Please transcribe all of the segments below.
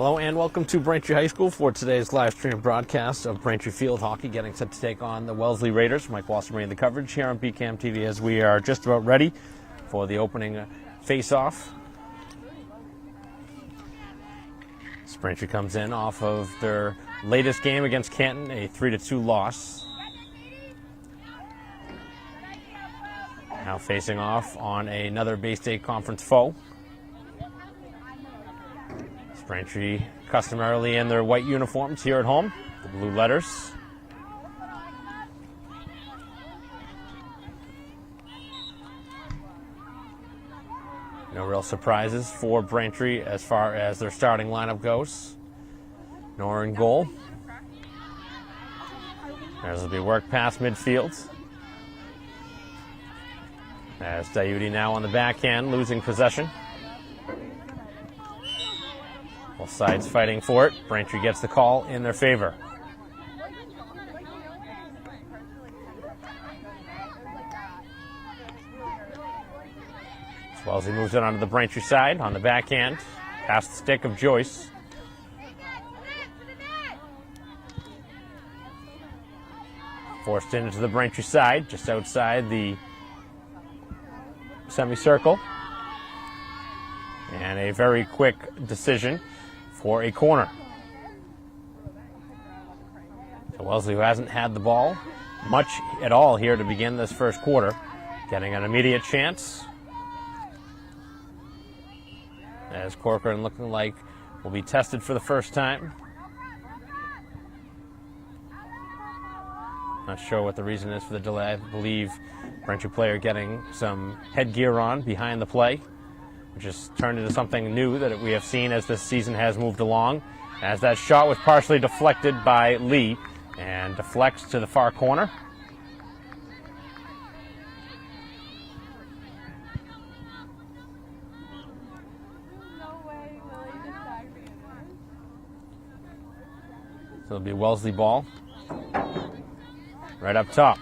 Hello and welcome to Braintree High School for today's live stream broadcast of Braintree Field Hockey, getting set to take on the Wellesley Raiders. Mike Wasserman in the coverage here on BCAM TV as we are just about ready for the opening face-off. Braintree comes in off of their latest game against Canton, a 3-2 loss. Now facing off on another Bay State Conference foe. Braintree customarily in their white uniforms here at home, the blue letters. No real surprises for Braintree as far as their starting lineup goes. Nor in goal. As will be worked past midfield. As Diuti now on the backhand, losing possession. Both sides fighting for it. Braintree gets the call in their favor. Wellesley moves it onto the Braintree side on the backhand. Past the stick of Joyce. Forced into the Braintree side, just outside the semicircle. And a very quick decision for a corner. So Wellesley, who hasn't had the ball much at all here to begin this first quarter, getting an immediate chance. As Corcoran looking like will be tested for the first time. Not sure what the reason is for the delay. I believe Braintree player getting some headgear on behind the play, which has turned into something new that we have seen as this season has moved along. As that shot was partially deflected by Lee and deflects to the far corner. So it'll be Wellesley ball right up top.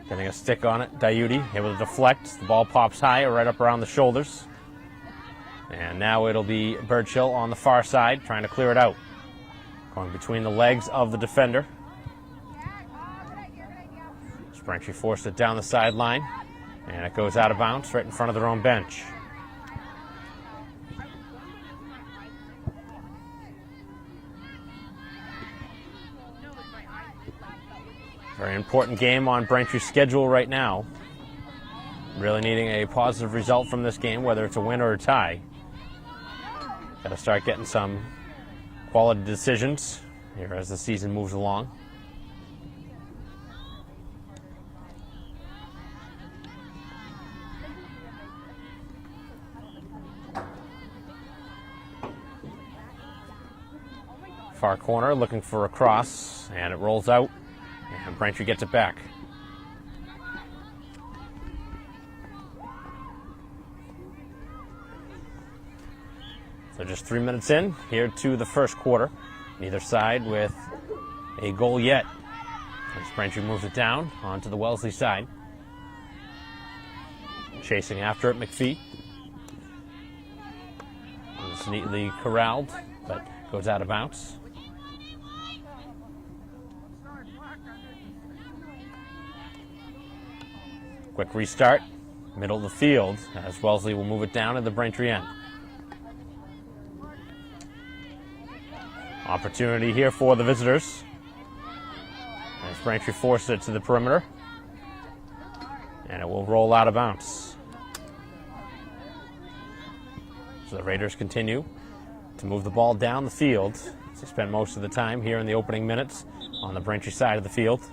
Getting a stick on it, Diuti able to deflect. The ball pops high right up around the shoulders. And now it'll be Birchill on the far side trying to clear it out. Going between the legs of the defender. Braintree forced it down the sideline. And it goes out of bounds right in front of their own bench. Very important game on Braintree's schedule right now. Really needing a positive result from this game, whether it's a win or a tie. Got to start getting some quality decisions here as the season moves along. Far corner looking for a cross, and it rolls out. And Braintree gets it back. So just 3 minutes in here to the first quarter. Neither side with a goal yet. As Braintree moves it down onto the Wellesley side. Chasing after it, McPhee. It's neatly corralled, but goes out of bounds. Quick restart, middle of the field, as Wellesley will move it down at the Braintree end. Opportunity here for the visitors. As Braintree forced it to the perimeter. And it will roll out of bounds. So the Raiders continue to move the ball down the field. They spent most of the time here in the opening minutes on the Braintree side of the field.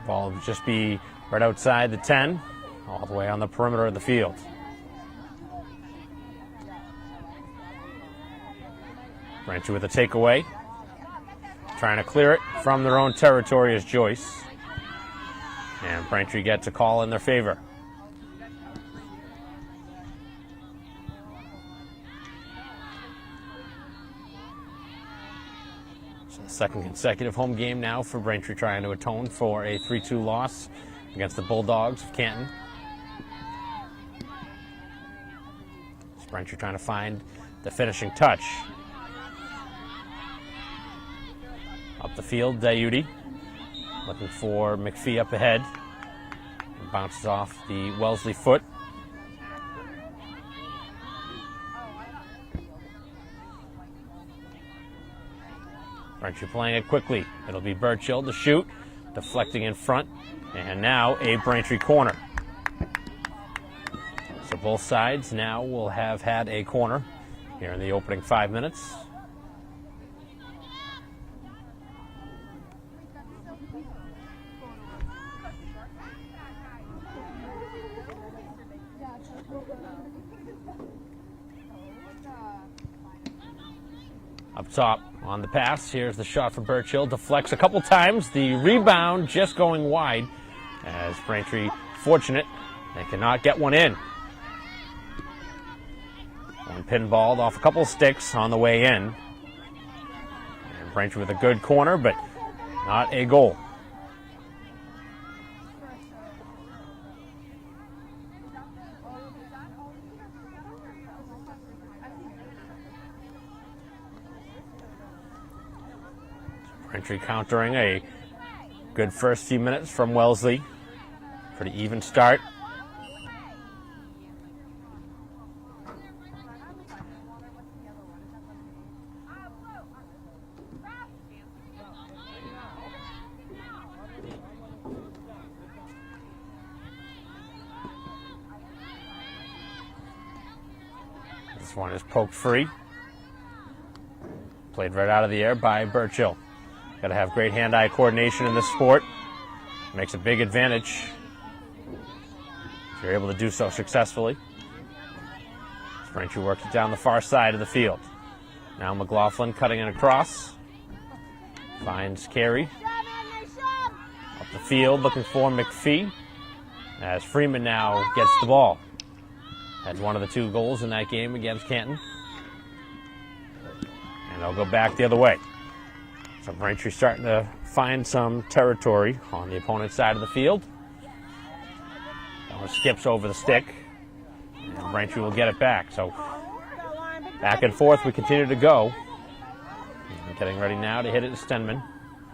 Ball will just be right outside the 10, all the way on the perimeter of the field. Braintree with a takeaway. Trying to clear it from their own territory is Joyce. And Braintree gets a call in their favor. Second consecutive home game now for Braintree, trying to atone for a 3-2 loss against the Bulldogs of Canton. Braintree trying to find the finishing touch. Up the field, Dayuti looking for McPhee up ahead. And bounces off the Wellesley foot. Braintree playing it quickly. It'll be Burchill to shoot, deflecting in front, and now a Braintree corner. So both sides now will have had a corner here in the opening 5 minutes. Up top on the pass, here's the shot from Burchill, deflects a couple times, the rebound just going wide as Braintree fortunate, they cannot get one in. One pinballed off a couple sticks on the way in. And Braintree with a good corner, but not a goal. Braintree countering a good first few minutes from Wellesley. Pretty even start. This one is poked free. Played right out of the air by Burchill. Got to have great hand-eye coordination in this sport. Makes a big advantage if you're able to do so successfully. Braintree works it down the far side of the field. Now McLaughlin cutting it across. Finds Carey. Up the field looking for McPhee. As Freeman now gets the ball. Had one of the 2 goals in that game against Canton. And they'll go back the other way. So Braintree starting to find some territory on the opponent's side of the field. That one skips over the stick. And Braintree will get it back. So back and forth we continue to go. And getting ready now to hit it to Stenman.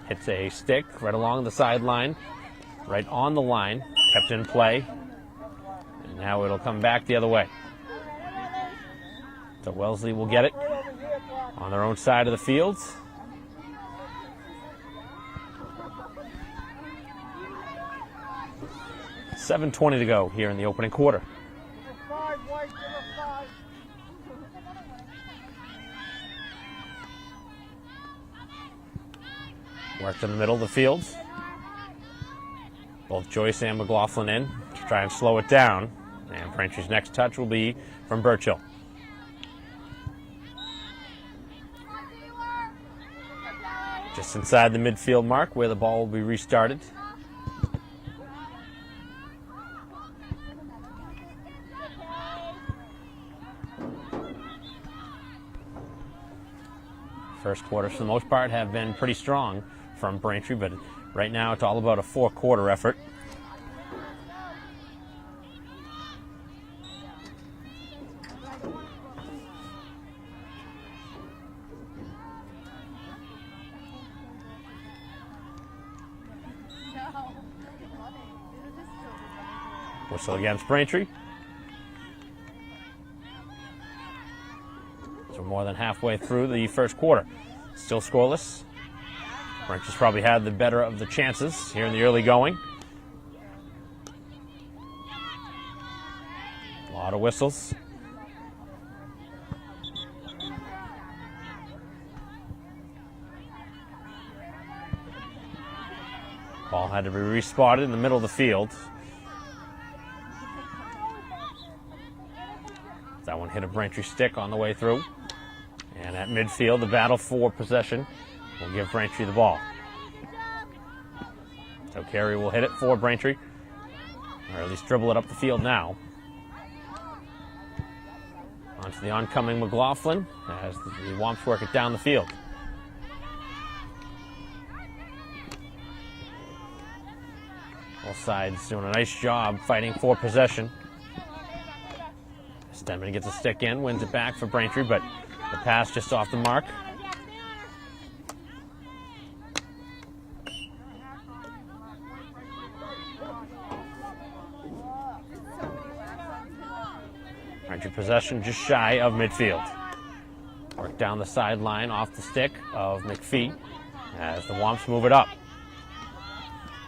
Hits a stick right along the sideline. Right on the line. Kept in play. And now it'll come back the other way. So Wellesley will get it on their own side of the field. 7:20 to go here in the opening quarter. Worked in the middle of the field. Both Joyce and McLaughlin in to try and slow it down. And Braintree's next touch will be from Burchill. Just inside the midfield mark where the ball will be restarted. First quarters, for the most part, have been pretty strong from Braintree, but right now it's all about a 4-quarter effort. Whistle against Braintree. So more than halfway through the first quarter. Still scoreless. Braintree's probably had the better of the chances here in the early going. A lot of whistles. Ball had to be respotted in the middle of the field. That one hit a Braintree stick on the way through. And at midfield, the battle for possession will give Braintree the ball. So Carey will hit it for Braintree, or at least dribble it up the field now. Onto the oncoming McLaughlin as the Womps work it down the field. Both sides doing a nice job fighting for possession. Stenman gets a stick in, wins it back for Braintree, but the pass just off the mark. Braintree possession just shy of midfield. Work down the sideline off the stick of McPhee as the Womps move it up.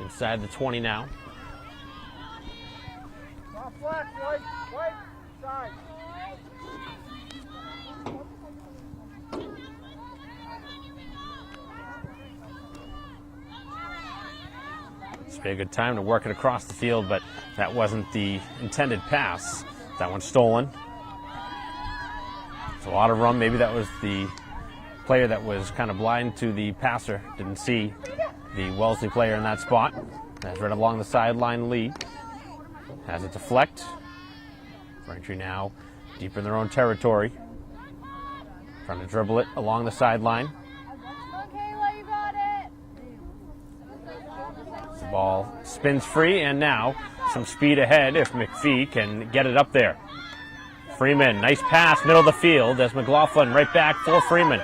Inside the 20 now. This would be a good time to work it across the field, but that wasn't the intended pass. That one's stolen. It's a lot of room. Maybe that was the player that was kind of blind to the passer. Didn't see the Wellesley player in that spot. That's right along the sideline. Lee has it deflect. Braintree now deep in their own territory. Trying to dribble it along the sideline. The ball spins free, and now some speed ahead if McPhee can get it up there. Freeman, nice pass, middle of the field as McLaughlin right back for Freeman.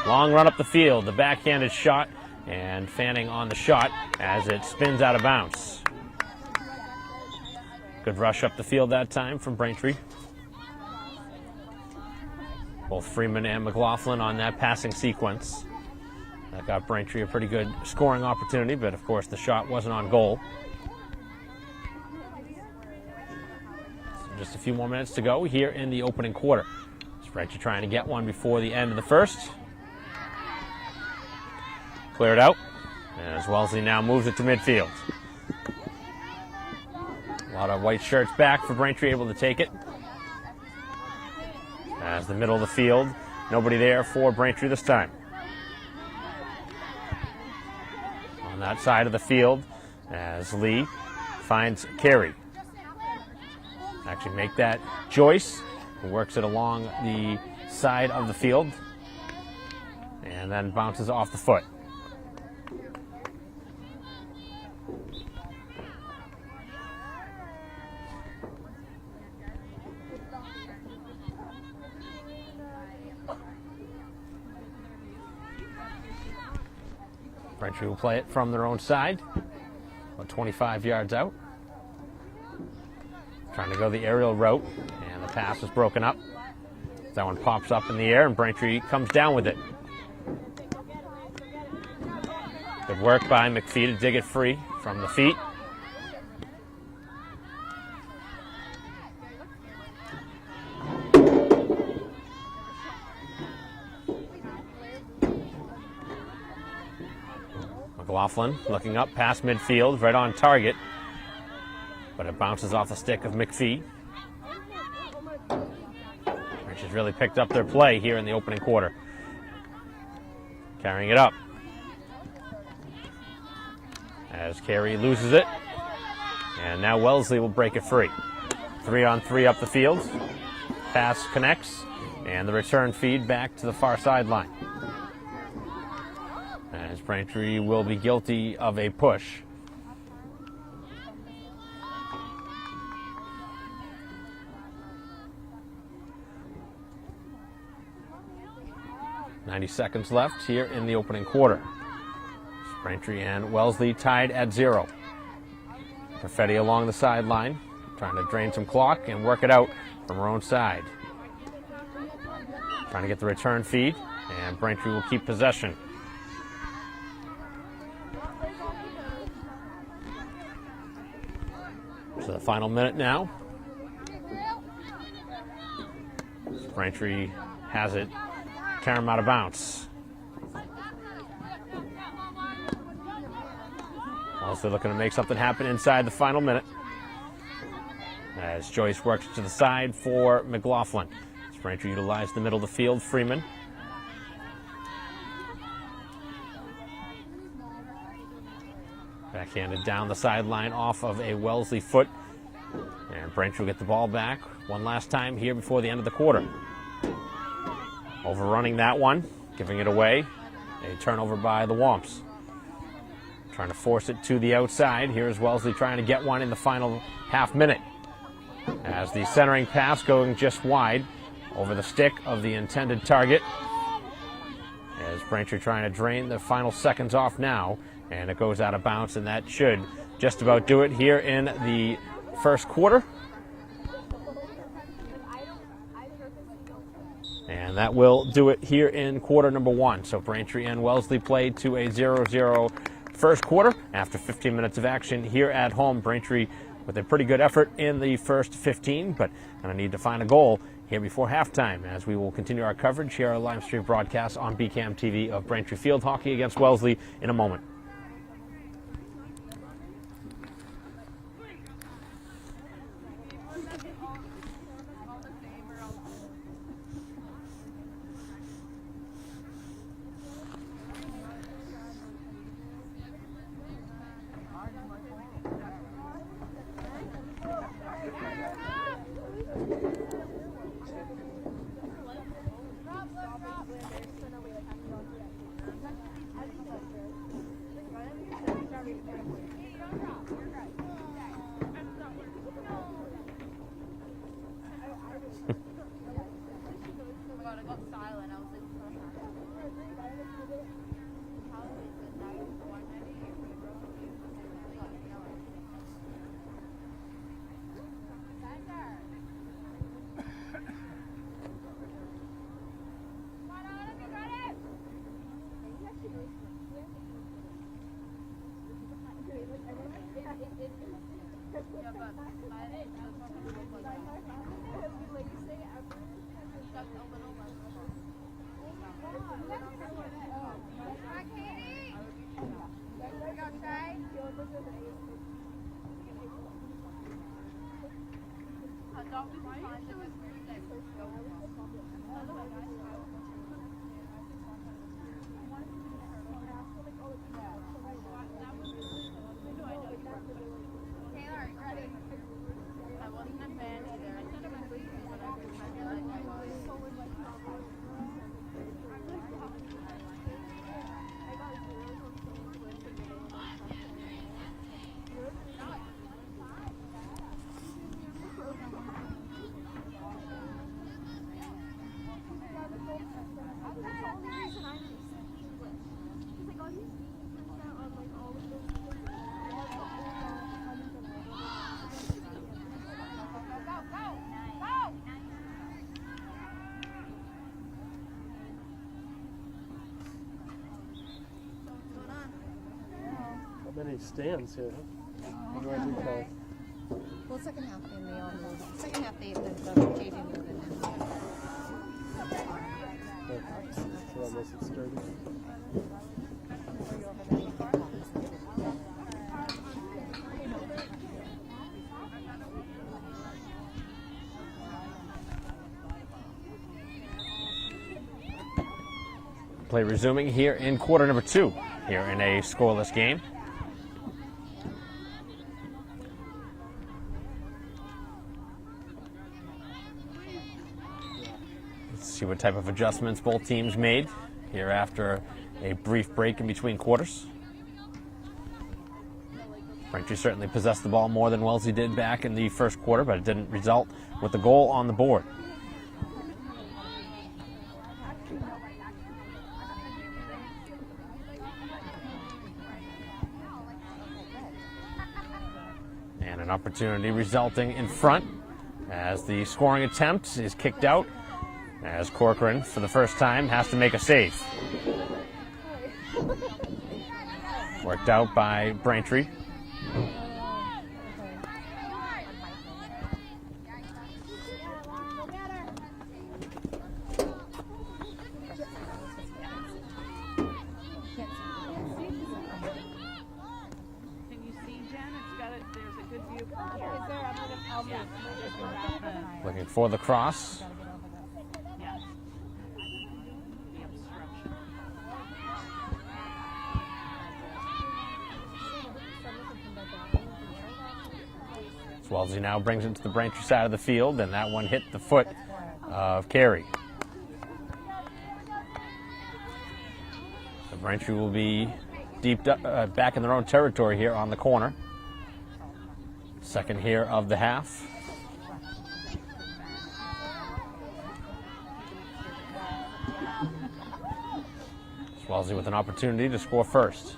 Long run up the field, the backhanded shot, and Fanning on the shot as it spins out of bounds. Good rush up the field that time from Braintree. Both Freeman and McLaughlin on that passing sequence. That got Braintree a pretty good scoring opportunity, but of course the shot wasn't on goal. So just a few more minutes to go here in the opening quarter. Braintree trying to get one before the end of the first. Cleared out, as Wellesley now moves it to midfield. A lot of white shirts back for Braintree, able to take it. As the middle of the field, nobody there for Braintree this time. On that side of the field, as Lee finds Carey. Actually make that Joyce, who works it along the side of the field, and then bounces off the foot. Braintree will play it from their own side, about 25 yards out. Trying to go the aerial route, and the pass is broken up. That one pops up in the air, and Braintree comes down with it. Good work by McPhee to dig it free from the feet. McLaughlin looking up past midfield, right on target, but it bounces off the stick of McPhee. Which has really picked up their play here in the opening quarter. Carrying it up. As Carey loses it. And now Wellesley will break it free. 3-on-3 up the field. Pass connects. And the return feed back to the far sideline. As Braintree will be guilty of a push. .90 seconds left here in the opening quarter. Braintree and Wellesley tied at 0. Perfetti along the sideline, trying to drain some clock and work it out from her own side. Trying to get the return feed, and Braintree will keep possession. So the final minute now. Braintree has it. Carry him out of bounds. Also looking to make something happen inside the final minute. As Joyce works to the side for McLaughlin. Braintree utilized the middle of the field. Freeman. Backhanded down the sideline off of a Wellesley foot. And Braintree will get the ball back one last time here before the end of the quarter. Overrunning that one, giving it away. A turnover by the Womps. trying to force it to the outside. Here's Wellesley trying to get one in the final half minute. As the centering pass going just wide over the stick of the intended target. As Braintree trying to drain the final seconds off now, and it goes out of bounds, and that should just about do it here in the first quarter. And that will do it here in quarter number one. So Braintree and Wellesley played to a 0-0 first quarter after 15 minutes of action here at home. Braintree with a pretty good effort in the first 15, but going to need to find a goal here before halftime, as we will continue our coverage here, our live stream broadcast on BCAM TV of Braintree Field Hockey against Wellesley in a moment. Many stands here. What do I do, Kelly? Well, second half they all moved. Second half they the JV moved in. So unless it's sturdy. Play resuming here in quarter number two, here in a scoreless game. Let's see what type of adjustments both teams made here after a brief break in between quarters. Braintree certainly possessed the ball more than Wellesley did back in the first quarter, but it didn't result with the goal on the board. And an opportunity resulting in front as the scoring attempt is kicked out, as Corcoran, for the first time, has to make a save. Worked out by Braintree. Looking for the cross. Wellesley now brings it to the Braintree side of the field, and that one hit the foot of Carey. So Braintree will be deep back in their own territory here on the corner. Second here of the half. Wellesley with an opportunity to score first.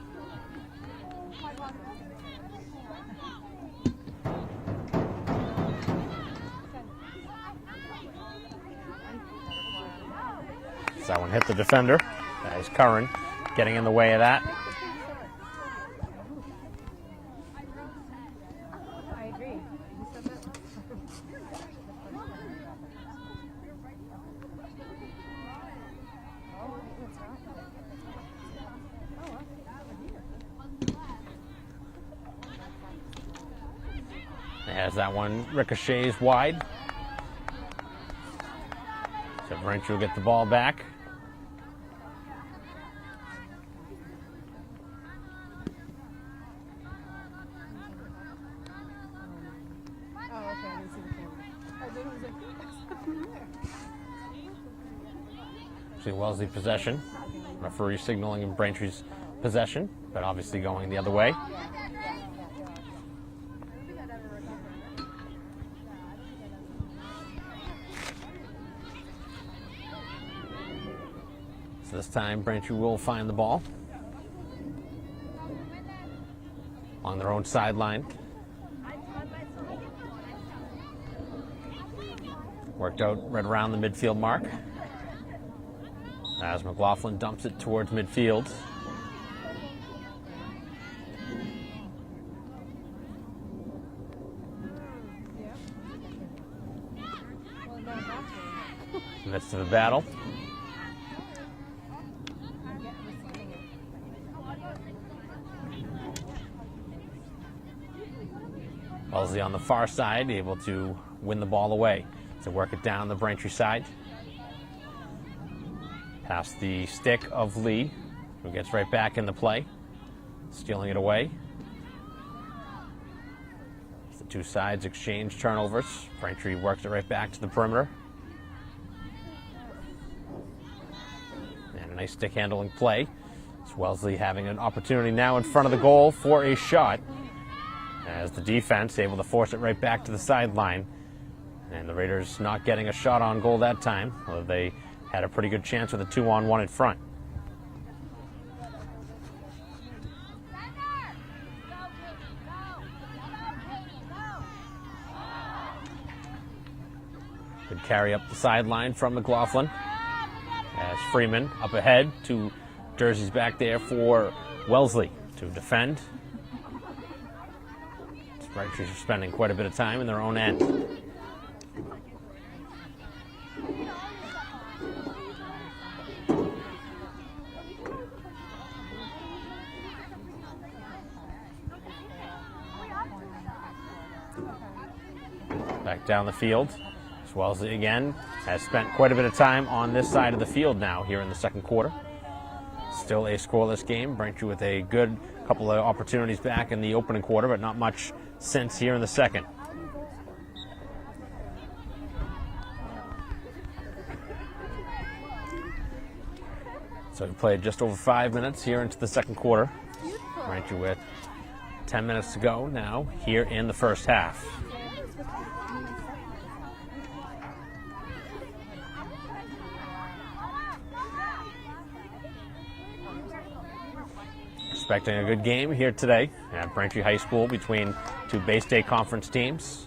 So that one hit the defender. That is Curran getting in the way of that. I agree. You said that. As that one ricochets wide. So Braintree will get the ball back. Oh, okay. I didn't see the camera. I thought it was like, See Wellesley possession. Referee signaling in Braintree's possession, but obviously going the other way. So this time Braintree will find the ball on their own sideline. Worked out right around the midfield mark as McLaughlin dumps it towards midfield. Midst of the battle. Wellesley on the far side, able to win the ball away. To work it down the Braintree side. Past the stick of Lee, who gets right back into play, stealing it away. As the two sides exchange turnovers, Braintree works it right back to the perimeter. And a nice stick handling play. It's Wellesley having an opportunity now in front of the goal for a shot. As the defense able to force it right back to the sideline. And the Raiders not getting a shot on goal that time, although they had a pretty good chance with a 2-on-1 in front. Good carry up the sideline from McLaughlin. As Freeman up ahead, two jerseys back there for Wellesley to defend. Braintree are spending quite a bit of time in their own end. Back down the field. Wellesley again has spent quite a bit of time on this side of the field now here in the second quarter. Still a scoreless game. Braintree with a good couple of opportunities back in the opening quarter, but not much since here in the second. So we played just over 5 minutes here into the second quarter. Braintree with 10 minutes to go now here in the first half. Expecting a good game here today at Braintree High School between two Bay State Conference teams.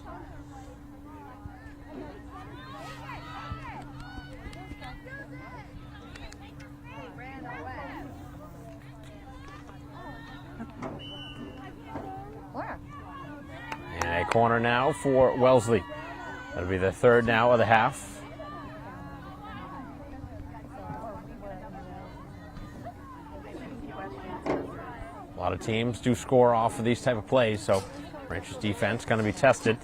And a corner now for Wellesley. That'll be the third now of the half. A lot of teams do score off of these type of plays, so Braintree's defense going to be tested.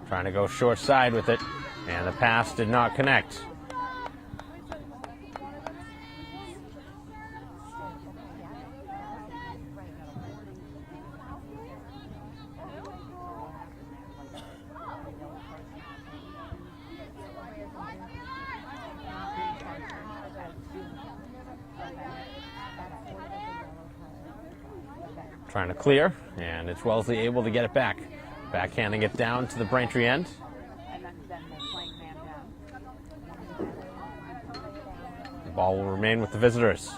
Trying to go short side with it, and the pass did not connect. trying to clear, and it's Wellesley able to get it back. Backhanding it down to the Braintree end. The ball will remain with the visitors.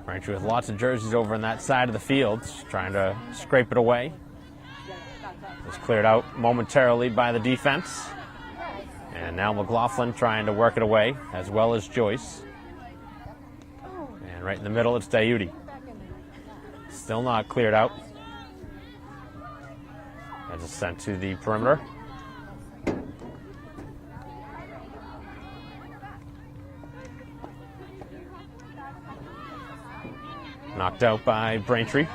Braintree with lots of jerseys over on that side of the field, trying to scrape it away. It's cleared out momentarily by the defense. And now McLaughlin trying to work it away, as well as Joyce. And right in the middle, it's Diuti. Still not cleared out. That's just sent to the perimeter. Knocked out by Braintree.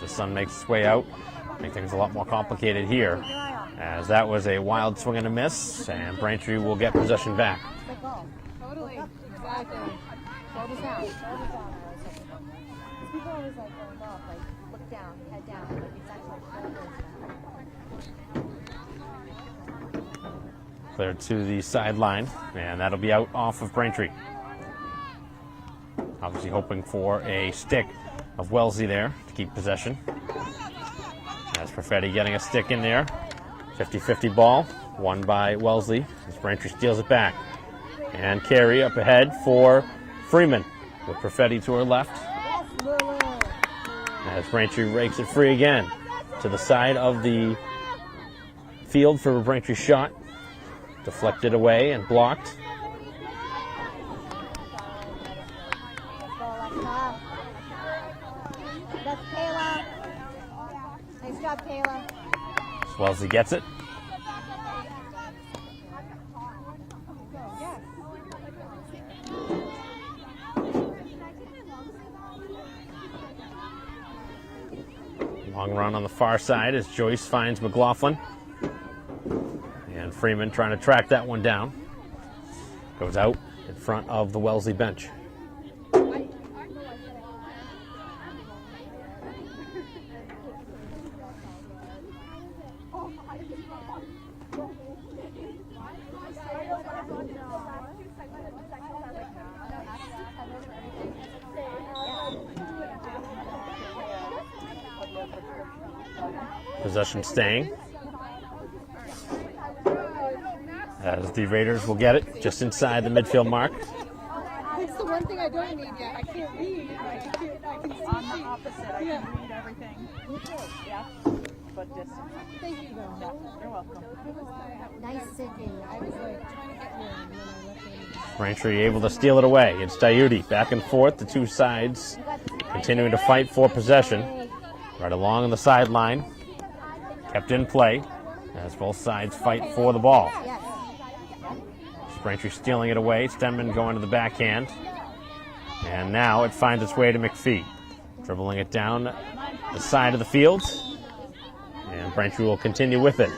The Sun makes its way out. Make things a lot more complicated here, as that was a wild swing and a miss, and Braintree will get possession back. Totally. Exactly. Shoulders down. Shoulders down. People always like going off, like look down, head down, like it's actually shoulders. Cleared to the sideline, and that'll be out off of Braintree. Obviously hoping for a stick of Wellesley there to keep possession. As Perfetti getting a stick in there. 50-50 ball, won by Wellesley as Braintree steals it back. And Carey up ahead for Freeman with Perfetti to her left. As Braintree rakes it free again to the side of the field for a Braintree shot. Deflected away and blocked. That's Kayla. Nice job, Kayla. Wellesley gets it. Long run on the far side as Joyce finds McLaughlin. And Freeman trying to track that one down. Goes out in front of the Wellesley bench. Possession staying, as the Raiders will get it just inside the midfield mark. It's the one thing I don't need yet. I can't read. I can see on the opposite. I can read everything. Yeah, but distance. Thank you, though. Yeah, you're welcome. Nice singing. I was like trying to get here, and then I left it. Braintree able to steal it away. It's Diuti back and forth, the two sides continuing to fight for possession. Right along on the sideline, kept in play as both sides fight for the ball. Yes. Braintree stealing it away. Stenman going to the backhand. And now it finds its way to McPhee. Dribbling it down the side of the field. And Braintree will continue with it.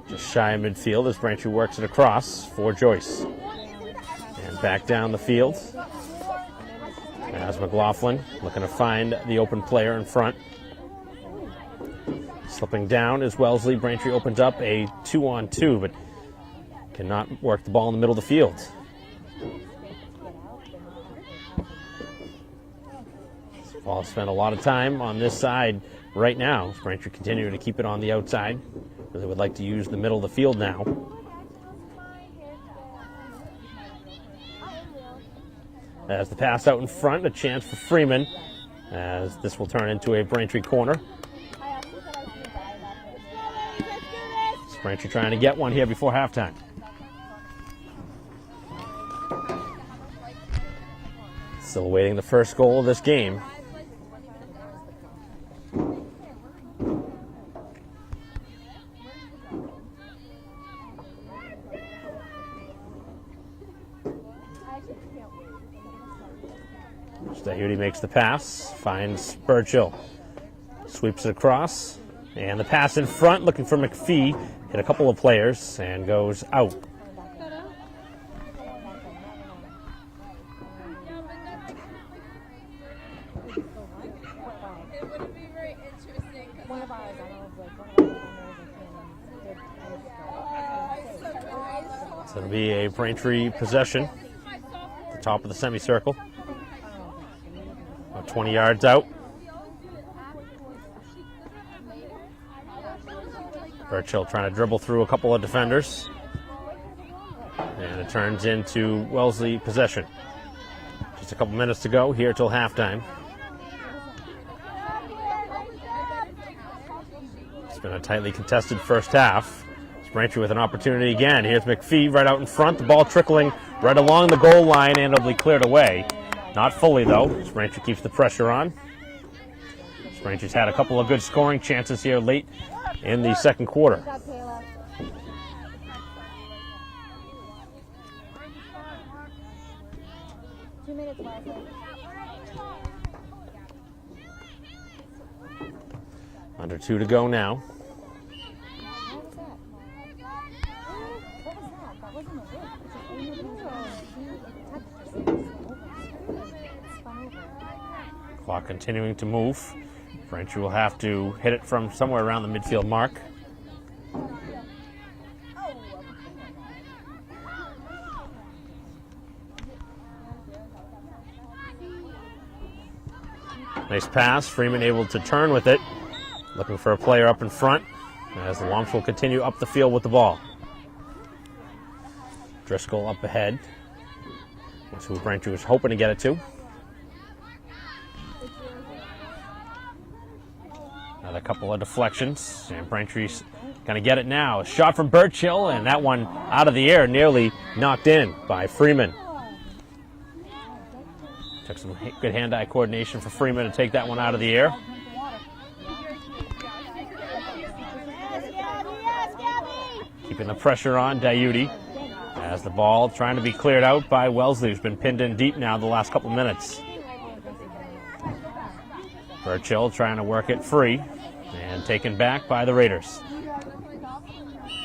Just shy of midfield as Braintree works it across for Joyce. And back down the field. As McLaughlin looking to find the open player in front. Slipping down is Wellesley. Braintree opens up a 2-on-2, but cannot work the ball in the middle of the field. Ball spent a lot of time on this side right now. Braintree continuing to keep it on the outside. They would like to use the middle of the field now. As the pass out in front, a chance for Freeman, as this will turn into a Braintree corner. It's Braintree trying to get one here before halftime. Still awaiting the first goal of this game. Stahudi makes the pass, finds Burchill, sweeps it across, and the pass in front, looking for McPhee, hit a couple of players, and goes out. One of ours, I don't know, like one of our So it'll be a Braintree possession. The top of the semicircle. About 20 yards out. Burchill trying to dribble through a couple of defenders. And it turns into Wellesley possession. Just a couple minutes to go here till halftime. It's been a tightly contested first half. Braintree with an opportunity again. Here's McPhee right out in front. The ball trickling right along the goal line and it'll be cleared away. Not fully though. Braintree keeps the pressure on. Braintree's had a couple of good scoring chances here late in the second quarter. 2 minutes left. Under 2 to go now. Clock continuing to move. Braintree will have to hit it from somewhere around the midfield mark. Nice pass. Freeman able to turn with it. Looking for a player up in front as the Lomps will continue up the field with the ball. Driscoll up ahead. That's who Braintree was hoping to get it to. Another couple of deflections, and Braintree's going to get it now. A shot from Burchill, and that one out of the air, nearly knocked in by Freeman. Took some good hand-eye coordination for Freeman to take that one out of the air. Keeping the pressure on Dayuti as the ball trying to be cleared out by Wellesley, who's been pinned in deep now the last couple minutes. Burchill trying to work it free and taken back by the Raiders.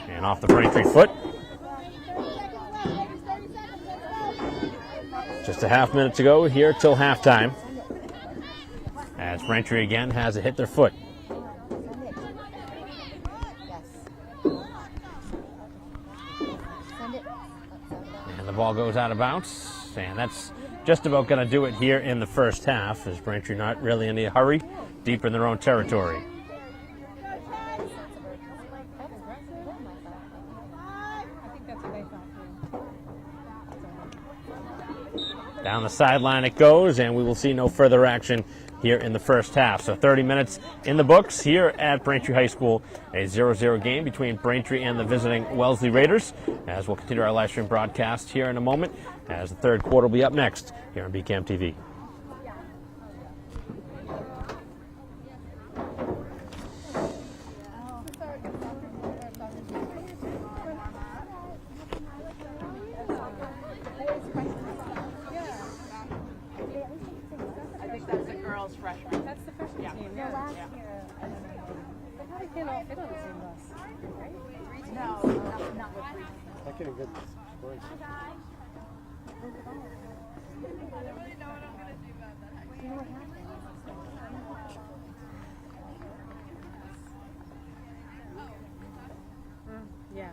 And off the Braintree foot. Just a half minute to go here till halftime. As Braintree again has it hit their foot. And the ball goes out of bounds. And that's just about going to do it here in the first half, as Braintree not really in a hurry, deep in their own territory. Down the sideline it goes, and we will see no further action here in the first half. So 30 minutes in the books here at Braintree High School. A 0-0 game between Braintree and the visiting Wellesley Raiders, as we'll continue our live stream broadcast here in a moment, as the third quarter will be up next here on BCAM TV. I think that's the girls' freshman. That's the freshman team. No, Yeah. last year, I don't know. They probably can't all fit on the same bus, right? No, not with three. I get a good scoring. You know what happened? Yeah.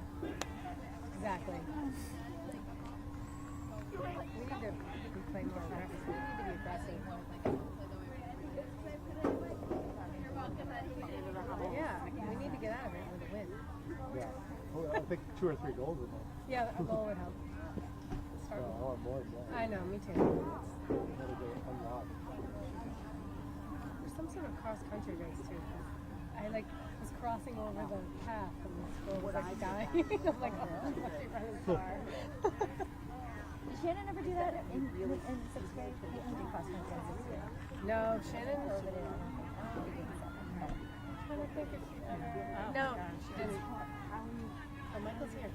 Exactly. We need to play more aggressive. We need to be aggressive. Yeah, we need to get out of it with a win. Yeah. Well, I think 2 or 3 goals would help. Yeah, a goal would help. I want more than that. I know, me too. Gotta go unlock. There's some sort of cross-country race too. I was crossing over the path and the school was like dying. I'm like, oh, I'm running far. Did Shannon ever do that in 6th grade? He did cross country in 6th grade. No, Shannon. Over there. No, she didn't. Oh, Michael's here.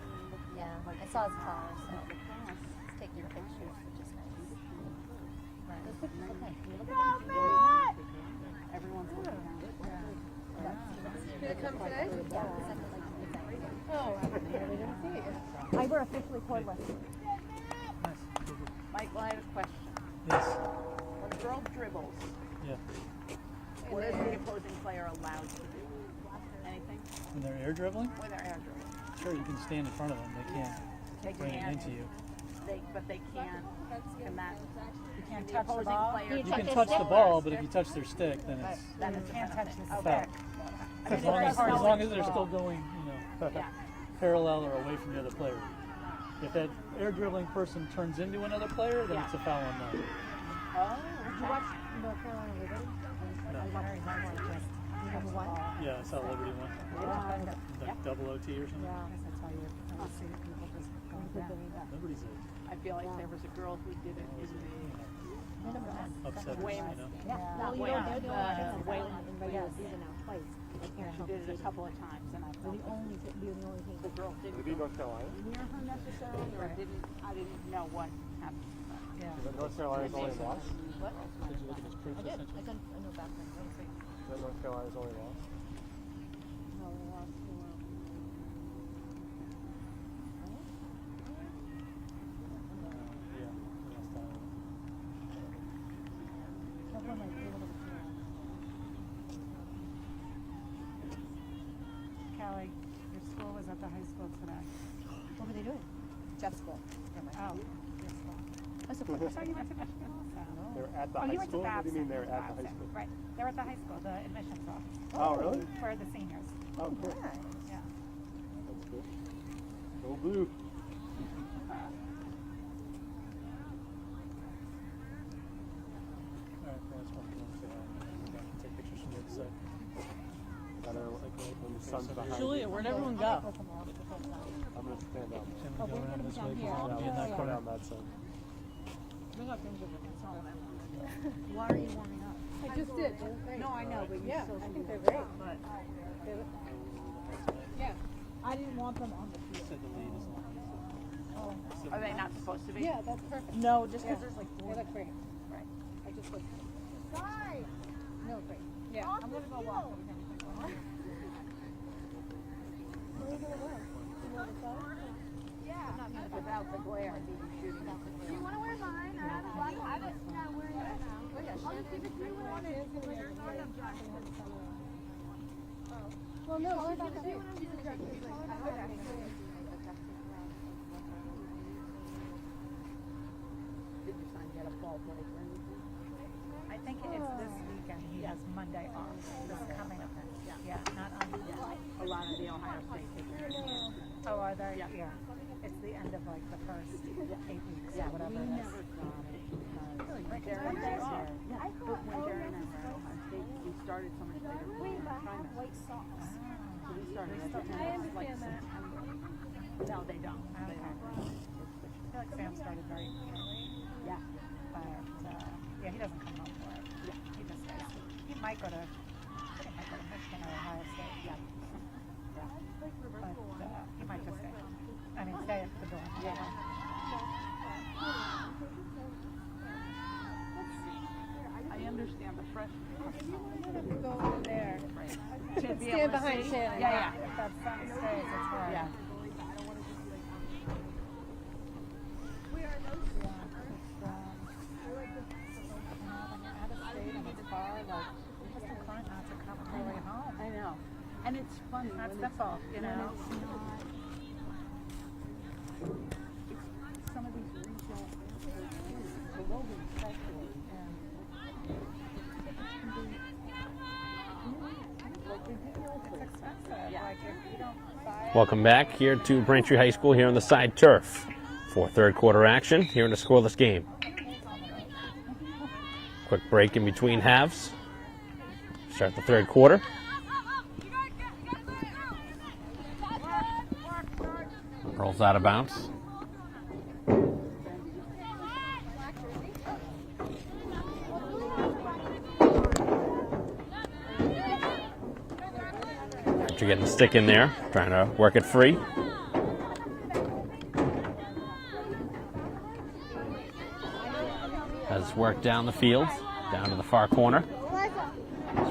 Yeah, I saw his car, so he's taking pictures, which is nice. Everyone's looking at it. Did it come today? Yeah. Oh, I didn't see it. I were officially cordless. Michael, I have a question. Yes. When a girl dribbles, Yeah. what is the opposing player allowed to do? Anything? When they're air dribbling? When they're air dribbling. Sure, you can stand in front of them. They can't They bring it can't. into you. But they can't. Can that? You can't The touch the opposing ball. player. You You can their touch the stick? ball, but if you touch their stick, then it's That You is can't touch the okay. stick. as long as they're still going, Yeah. parallel or away from the other player. If that air dribbling person turns into another player, then Yeah. it's a foul on them. Oh. Did you watch North Carolina Liberty? No. Number one? Yeah, I saw Liberty one. Like double OT or something. Yeah. That's why you see people just go down. Liberty's I feel like there was a girl who did it in a upset, Weymouth. Yeah. Well, you know, they're the only ones that Wales. in regular season now twice. They can't She help did it a season. couple of times, and I They're felt the only team. the girl didn't Would it be go North Carolina? near her necessarily, or I didn't know what happened. Yeah. Is that North Carolina's only loss? What? Did you look at his proof I did. essentially? I sent a new background. Is that North Carolina's only loss? No, they lost to, Yeah. Dublin, like, they were the Callie, your school was at the high school today. What were they doing? Jeff school. Oh, your school. That's a So you went to Michigan also? They're at the Oh, high you went to school? What do you mean Babson. they're You went at to the high Babson. school? Right. They're at the high school, the admissions office Oh, really? for the seniors. Oh, cool. Yeah. That's good. Go blue. Alright, well, that's one thing to say. I can take pictures from the other side. When the sun's behind Julia, where'd everyone go? I'm going to stand up. Oh, we're gonna be down here. I'll be in that Yeah. corner on that side. Why are you warming up? I just did. No, I know, but you Yeah, still I should think do they're it. great. But Yeah. I didn't want them on the field. Said the lead is long. are they not supposed to be? Yeah, that's perfect. No, just Yeah. because there's like They four. look great. Right. I just looked. No, great. Yeah. I'm gonna go walk over here. Without the glare, he'd be shooting. Do you want to wear mine? I don't know where it is. I'll just give it to you when I want Well, no, I'll give it to you. Did your son get a ball break or anything? I think it's this weekend. He has Monday off. This coming up. Yeah, not on. A lot of the Ohio State kids. Oh, are they? Yeah. Yeah. It's the end of like the first 8 weeks. Yeah, whatever We it is. never got it because Really great. Darren It's was Monday there. off. But when Darren and Ohio State, we started so much later. We were in China. socks. So we started at the I end of like understand that. September. No, they don't. They Okay. don't. I feel like Sam started very early, Yeah. but yeah, he doesn't come home for it. Yeah. He just stays. He might go to, I think he might go to Michigan or Ohio State. Yeah. But he might just stay home. I mean, stay at the dorm. Yeah. I understand the freshman. Go over there. Right. To be Stand able to behind see. Shannon. Yeah, If that son stays, it's hard. yeah. I know. And it's funny. It's not when simple, you know. it's some of these retail airports, the Logan especially. Like ridiculous. It's expensive. Yeah. Like if you don't buy Welcome back here to Braintree High School here on the side turf for third quarter action here in a scoreless game. Quick break in between halves. Start the third quarter. Rolls out of bounds. Braintree getting the stick in there, trying to work it free. Does work down the field, down to the far corner.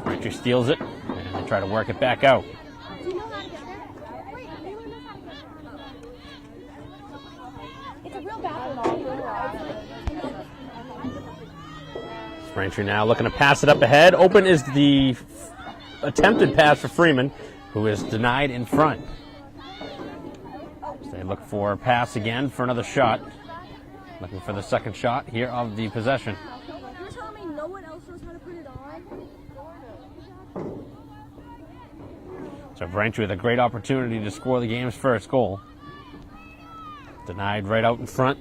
Braintree steals it, and they try to work it back out. Do you know how to get there? Wait, Leland knows how to get there. It's a real bathroom. Braintree now looking to pass it up ahead. Open is the attempted pass for Freeman, who is denied in front. So they look for a pass again for another shot. Looking for the second shot here of the possession. You're telling me no one else knows how to put it on? So Braintree with a great opportunity to score the game's first goal. Denied right out in front.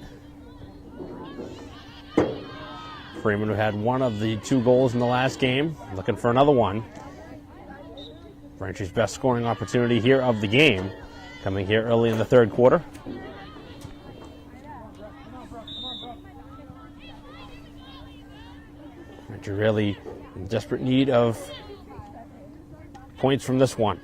Freeman, who had one of the 2 goals in the last game, looking for another one. Braintree's best scoring opportunity here of the game, coming here early in the third quarter. Braintree really in desperate need of points from this one.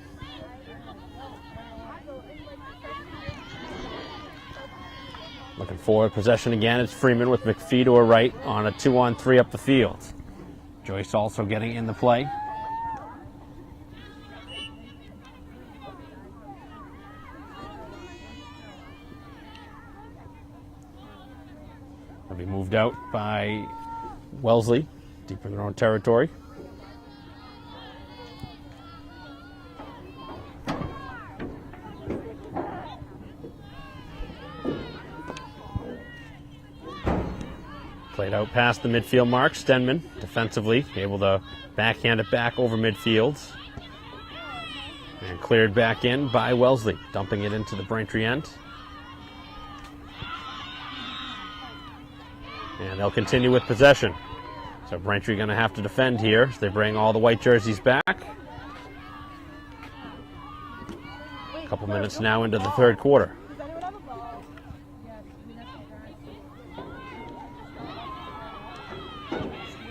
Looking for possession again. It's Freeman with McPhee to her right on a 2-on-3 up the field. Joyce also getting in the play. They'll be moved out by Wellesley, deep in their own territory. Played out past the midfield mark. Stenman defensively able to backhand it back over midfield. And cleared back in by Wellesley, dumping it into the Braintree end. And they'll continue with possession. So Braintree going to have to defend here as they bring all the white jerseys back. A couple minutes now into the third quarter.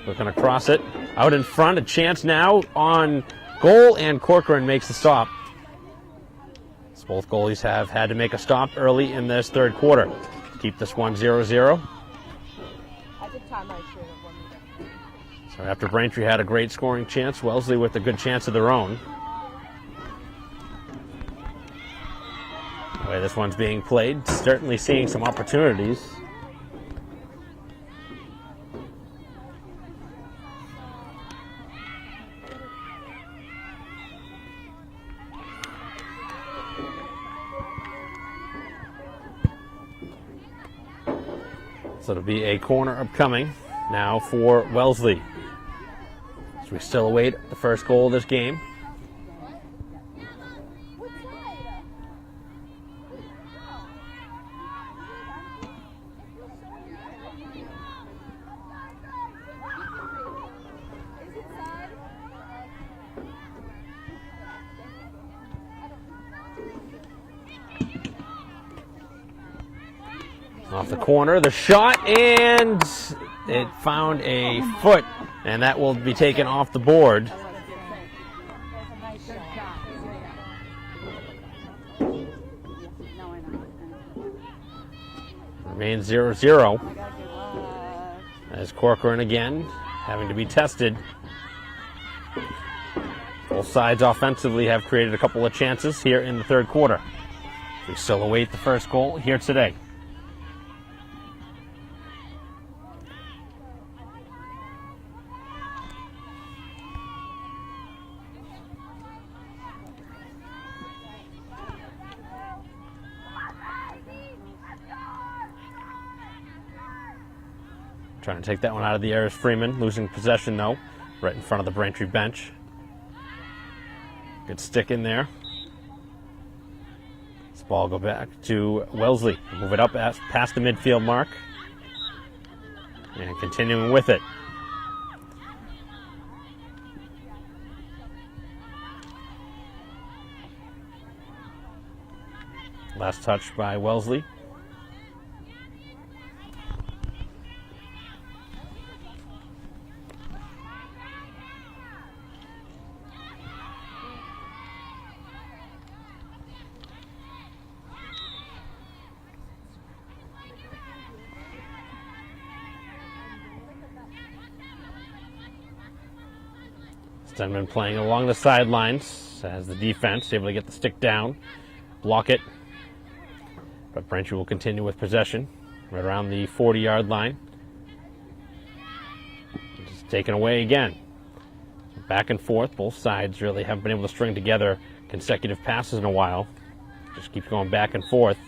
Looking across it. Out in front, a chance now on goal, and Corcoran makes the stop. So both goalies have had to make a stop early in this third quarter to keep this one 0-0. So after Braintree had a great scoring chance, Wellesley with a good chance of their own. The way this one's being played, certainly seeing some opportunities. So it'll be a corner upcoming now for Wellesley. So we still await the first goal of this game. Off the corner, the shot, and it found a foot, and that will be taken off the board. Remains 0-0. As Corcoran again having to be tested. Both sides offensively have created a couple of chances here in the third quarter. We still await the first goal here today. Trying to take that one out of the air is Freeman, losing possession though, right in front of the Braintree bench. Good stick in there. This ball go back to Wellesley. Move it up past the midfield mark. And continuing with it. Last touch by Wellesley. Stenman playing along the sidelines as the defense able to get the stick down, block it. But Braintree will continue with possession right around the 40-yard line. Just taken away again. So back and forth. Both sides really haven't been able to string together consecutive passes in a while. Just keeps going back and forth.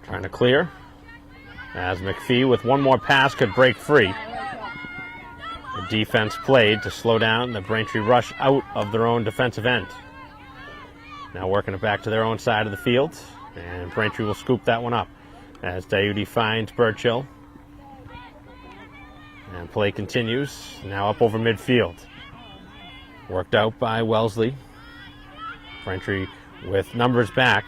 Trying to clear as McPhee with one more pass could break free. The defense played to slow down the Braintree rush out of their own defensive end. Now working it back to their own side of the field, and Braintree will scoop that one up as Diuti finds Burchill. And play continues, now up over midfield. Worked out by Wellesley. Braintree with numbers back.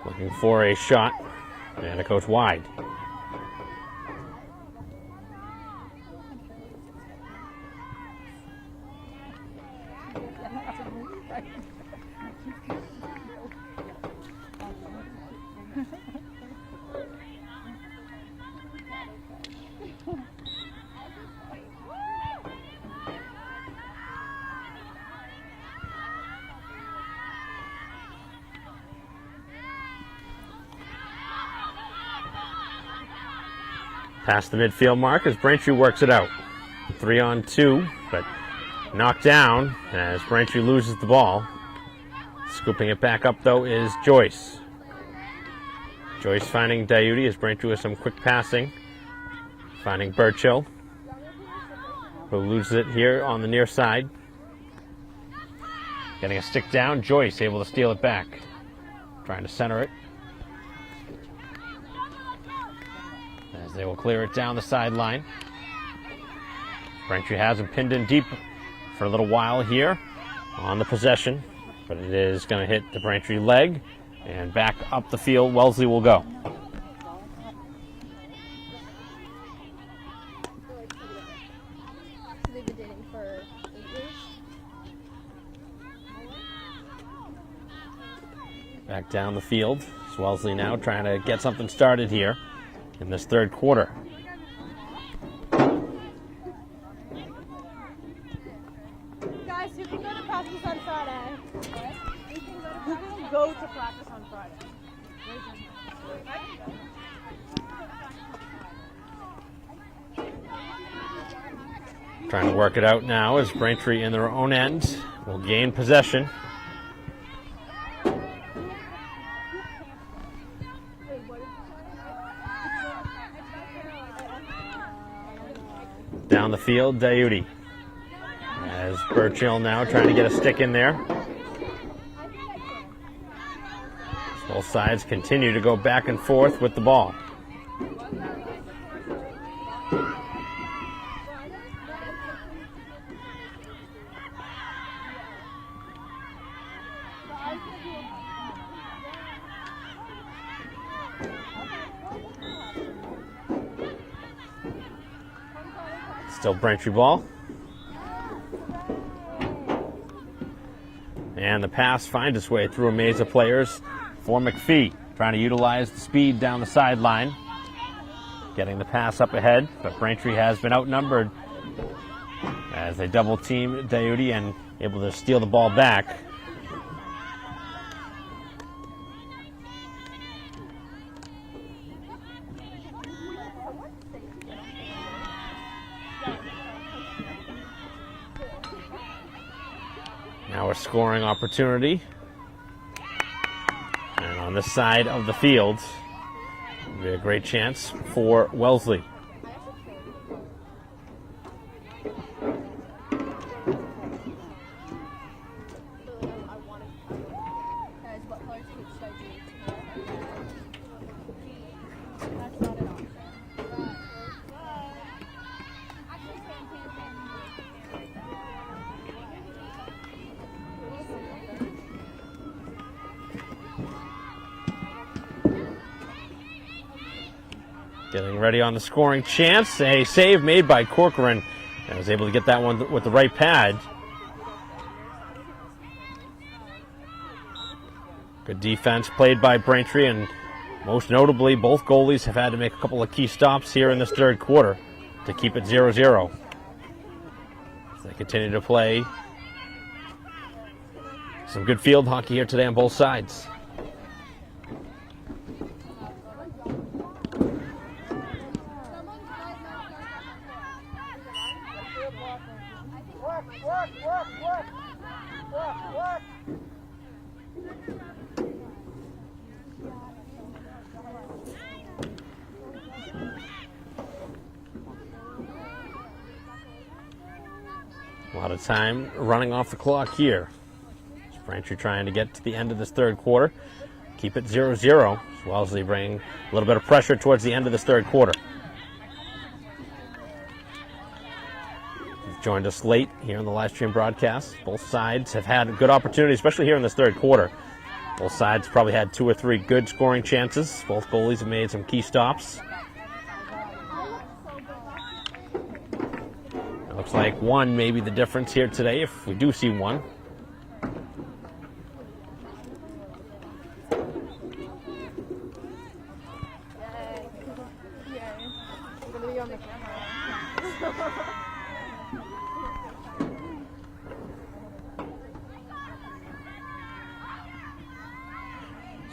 Looking for a shot, and it goes wide. Past the midfield mark as Braintree works it out. 3-on-2, but knocked down as Braintree loses the ball. Scooping it back up, though, is Joyce. Joyce finding Diuti as Braintree with some quick passing. Finding Burchill, who loses it here on the near side. Getting a stick down, Joyce able to steal it back. Trying to center it. As they will clear it down the sideline. Braintree has him pinned in deep for a little while here on the possession, but it is going to hit the Braintree leg, and back up the field Wellesley will go. They've been dating for 8 years. Back down the field. It's Wellesley now trying to get something started here in this third quarter. Guys, who can go to practice on Friday? Who can go to practice on Friday? Trying to work it out now as Braintree in their own end will gain possession. Down the field, Diuti. As Burchill now trying to get a stick in there. Both sides continue to go back and forth with the ball. Still Braintree ball. And the pass finds its way through a maze of players for McPhee. Trying to utilize the speed down the sideline. Getting the pass up ahead, but Braintree has been outnumbered as they double team Diuti and able to steal the ball back. Now a scoring opportunity. And on this side of the field, it'll be a great chance for Wellesley. Guys, what color should I do? That's not an option. Getting ready on the scoring chance. A save made by Corcoran. And was able to get that one with the right pad. Good defense played by Braintree, and most notably, both goalies have had to make a couple of key stops here in this third quarter to keep it 0-0. As they continue to play some good field hockey here today on both sides. A lot of time running off the clock here. Braintree trying to get to the end of this third quarter. Keep it 0-0. Wellesley bringing a little bit of pressure towards the end of this third quarter. You've joined us late here on the live stream broadcast. Both sides have had a good opportunity, especially here in this third quarter. Both sides probably had 2 or 3 good scoring chances. Both goalies have made some key stops. It looks like one may be the difference here today, if we do see one.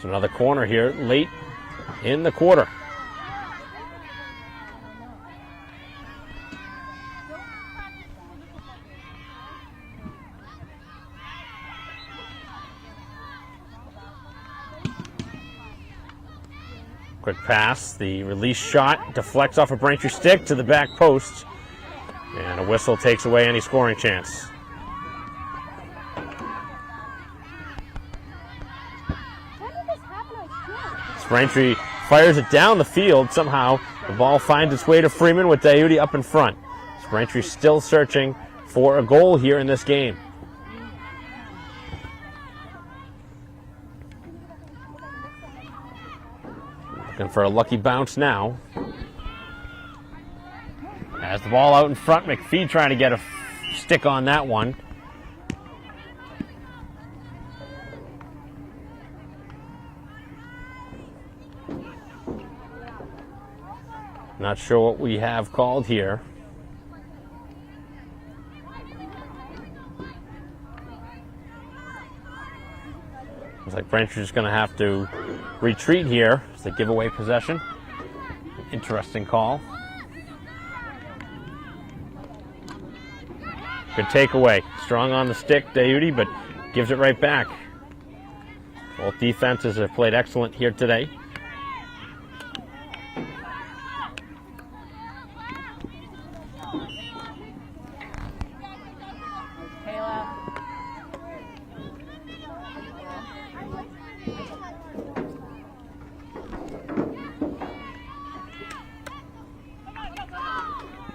So another corner here late in the quarter. Quick pass, the release shot deflects off a Braintree stick to the back post, and a whistle takes away any scoring chance. Braintree fires it down the field. Somehow the ball finds its way to Freeman with Diuti up in front. Braintree still searching for a goal here in this game. Looking for a lucky bounce now. Has the ball out in front. McPhee trying to get a stick on that one. Not sure what we have called here. Looks like Braintree is going to have to retreat here as they give away possession. Interesting call. Good takeaway. Strong on the stick, Diuti, but gives it right back. Both defenses have played excellent here today.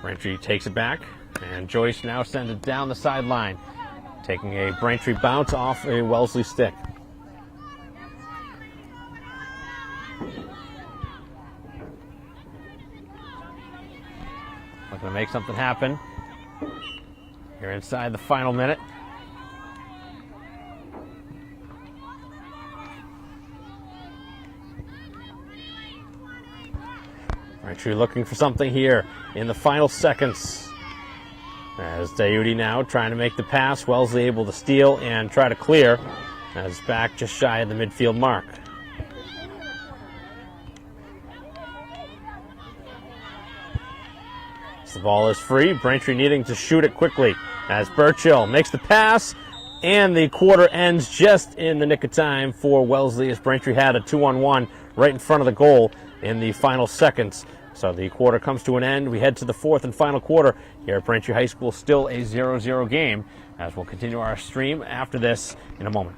Braintree takes it back, and Joyce now sends it down the sideline, taking a Braintree bounce off a Wellesley stick. Looking to make something happen here inside the final minute. Braintree looking for something here in the final seconds. As Diuti now trying to make the pass. Wellesley able to steal and try to clear. As back just shy of the midfield mark. As the ball is free, Braintree needing to shoot it quickly. As Burchill makes the pass, and the quarter ends just in the nick of time for Wellesley, as Braintree had a 2-on-1 right in front of the goal in the final seconds. So the quarter comes to an end. We head to the fourth and final quarter here at Braintree High School. Still a 0-0 game, as we'll continue our stream after this in a moment.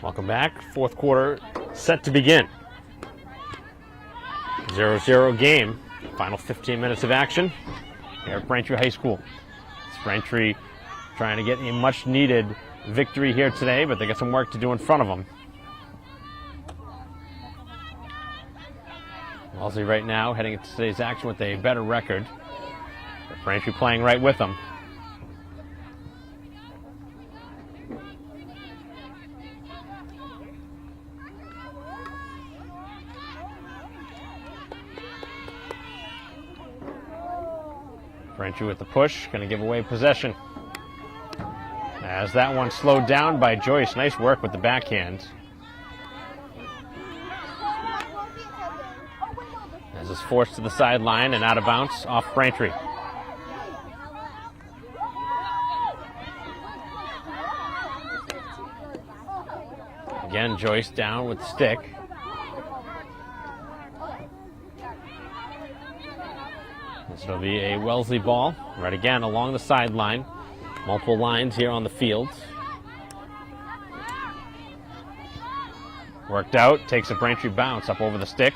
Welcome back. Fourth quarter set to begin. 0-0 game. Final 15 minutes of action here at Braintree High School. It's Braintree trying to get a much-needed victory here today, but they got some work to do in front of them. Wellesley right now heading into today's action with a better record. But Braintree playing right with them. Braintree with the push, going to give away possession. As that one slowed down by Joyce. Nice work with the backhand. As it's forced to the sideline and out of bounds off Braintree. Again, Joyce down with the stick. This will be a Wellesley ball. Right again along the sideline. Multiple lines here on the field. Worked out. Takes a Braintree bounce up over the stick.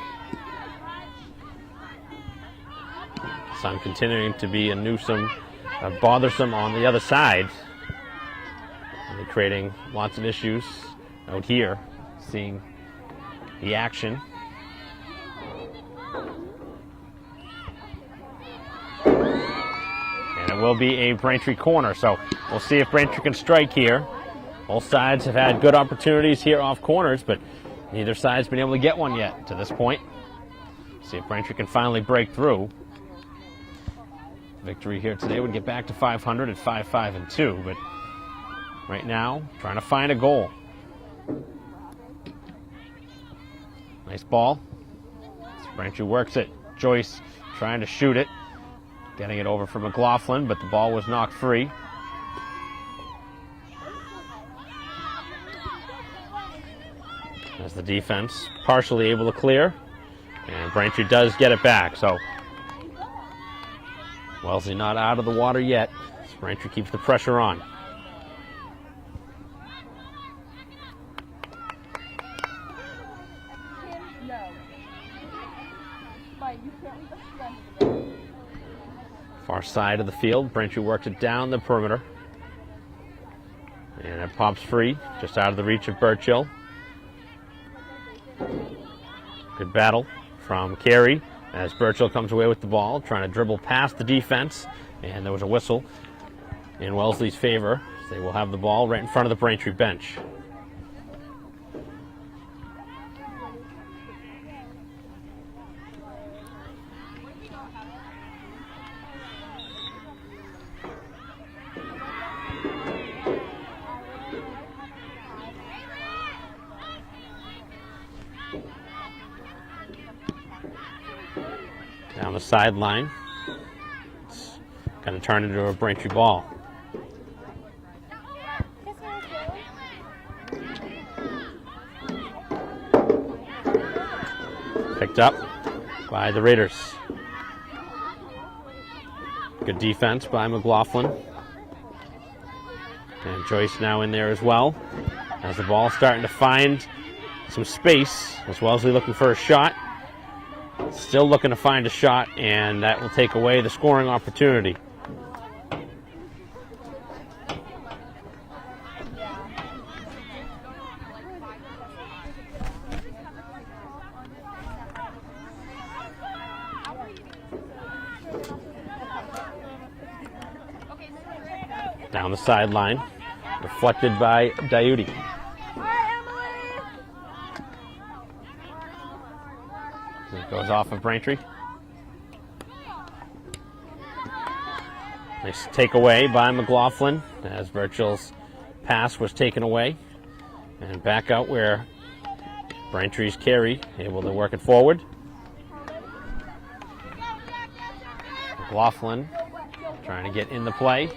Sun continuing to be a nuisance, bothersome on the other side. And creating lots of issues out here. Seeing the action. It will be a Braintree corner, so we'll see if Braintree can strike here. Both sides have had good opportunities here off corners, but neither side's been able to get one yet to this point. See if Braintree can finally break through. Victory here today would get back to 500 at 5-5-2, but right now trying to find a goal. Nice ball. Braintree works it. Joyce trying to shoot it. Getting it over for McLaughlin, but the ball was knocked free. As the defense partially able to clear. And Braintree does get it back, so Wellesley not out of the water yet. So Braintree keeps the pressure on. Far side of the field, Braintree works it down the perimeter. And it pops free, just out of the reach of Burchill. Good battle from Carey as Burchill comes away with the ball, trying to dribble past the defense. And there was a whistle in Wellesley's favor. They will have the ball right in front of the Braintree bench. Down the sideline. It's going to turn into a Braintree ball. Picked up by the Raiders. Good defense by McLaughlin. And Joyce now in there as well. As the ball starting to find some space. As Wellesley looking for a shot. Still looking to find a shot, and that will take away the scoring opportunity. Down the sideline, deflected by Diuti. It goes off of Braintree. Nice takeaway by McLaughlin as Birchall's pass was taken away. And back out where Braintree's carry, able to work it forward. McLaughlin trying to get in the play.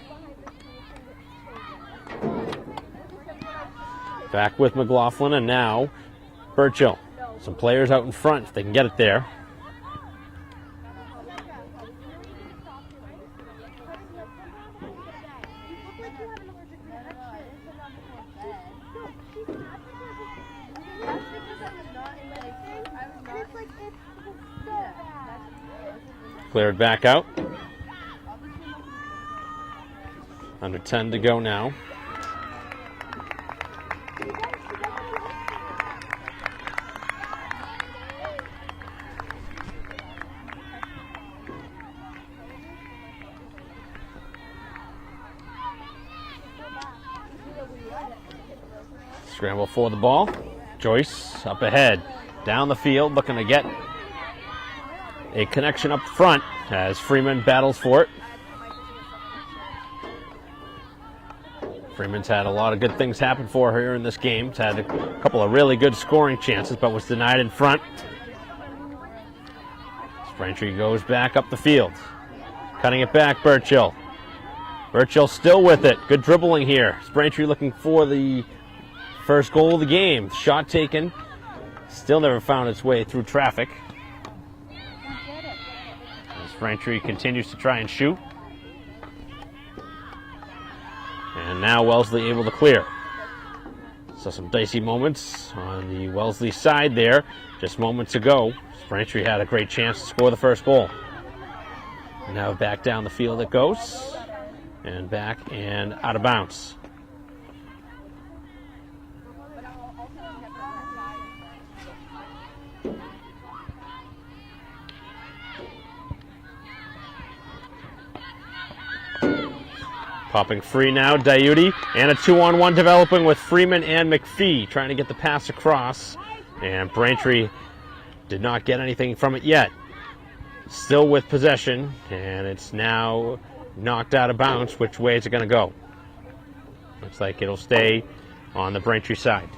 Back with McLaughlin, and now Birchall. Some players out in front if they can get it there. Cleared back out. Under 10 to go now. Scramble for the ball. Joyce up ahead. Down the field, looking to get a connection up front as Freeman battles for it. Freeman's had a lot of good things happen for her in this game. It's had a couple of really good scoring chances, but was denied in front. Braintree goes back up the field. Cutting it back, Birchall. Birchall still with it. Good dribbling here. Braintree looking for the first goal of the game. Shot taken. Still never found its way through traffic. As Braintree continues to try and shoot. And now Wellesley able to clear. So some dicey moments on the Wellesley side there. Just moments ago, Braintree had a great chance to score the first goal. Now back down the field it goes. And back and out of bounds. Popping free now, Diuti, and a 2-on-1 developing with Freeman and McPhee trying to get the pass across. And Braintree did not get anything from it yet. Still with possession, and it's now knocked out of bounds. Which way is it going to go? Looks like it'll stay on the Braintree side.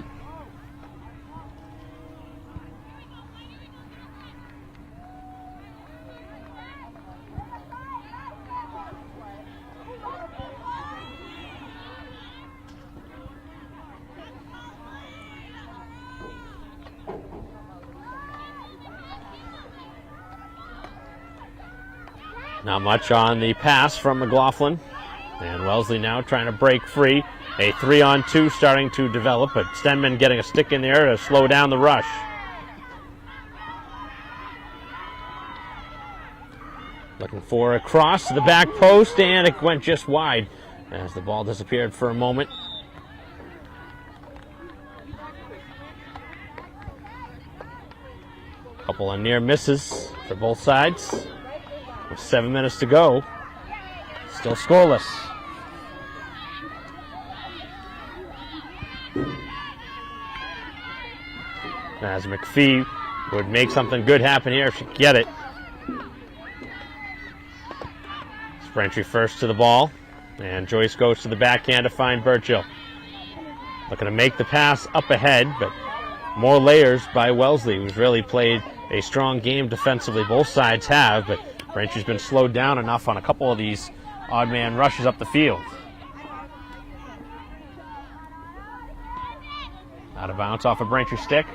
Not much on the pass from McLaughlin. And Wellesley now trying to break free. A 3-on-2 starting to develop, but Stenman getting a stick in there to slow down the rush. Looking for a cross to the back post, and it went just wide as the ball disappeared for a moment. Couple of near misses for both sides. With 7 minutes to go, still scoreless. As McPhee would make something good happen here if she could get it. Braintree first to the ball, and Joyce goes to the backhand to find Birchall. Looking to make the pass up ahead, but more layers by Wellesley, who's really played a strong game defensively. Both sides have, but Braintree's been slowed down enough on a couple of these odd man rushes up the field. Out of bounds off a Braintree stick.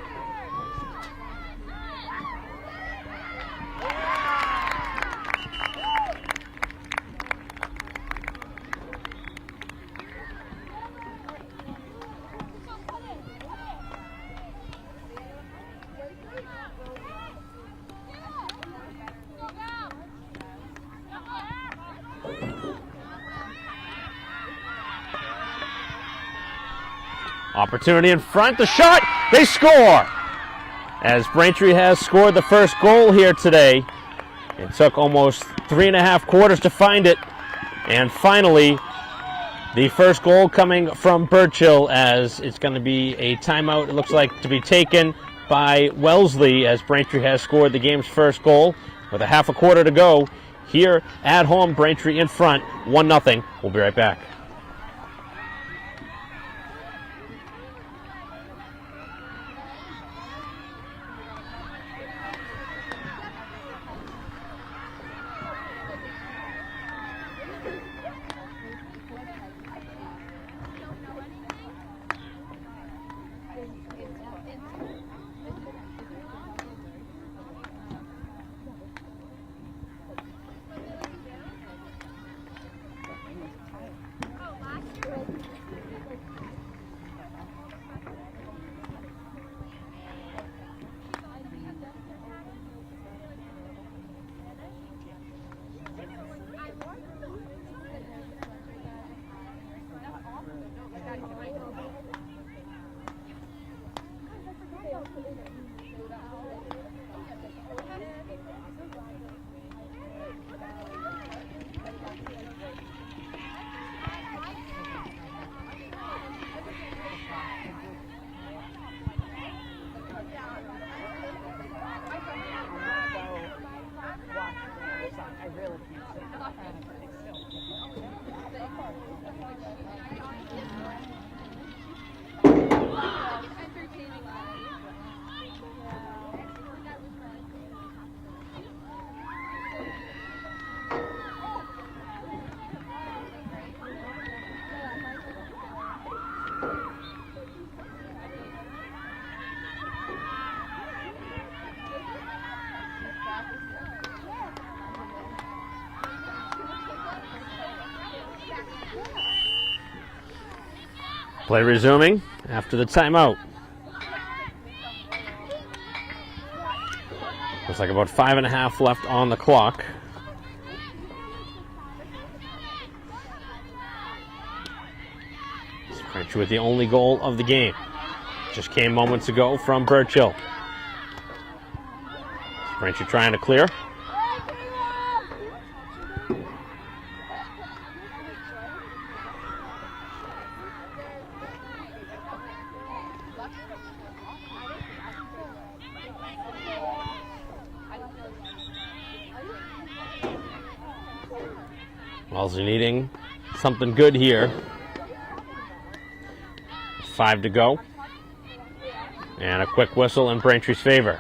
Opportunity in front, the shot, they score! As Braintree has scored the first goal here today. It took almost 3.5 quarters to find it. And finally, The first goal coming from Burchill, as it's going to be a timeout, it looks like, to be taken by Wellesley, as Braintree has scored the game's first goal with a half a quarter to go. Here at home, Braintree in front, 1-0. We'll be right back. Play resuming after the timeout. Looks like about 5.5 left on the clock. Braintree with the only goal of the game. Just came moments ago from Burchill. Braintree trying to clear. Wellesley needing something good here. 5 to go. And a quick whistle in Braintree's favor.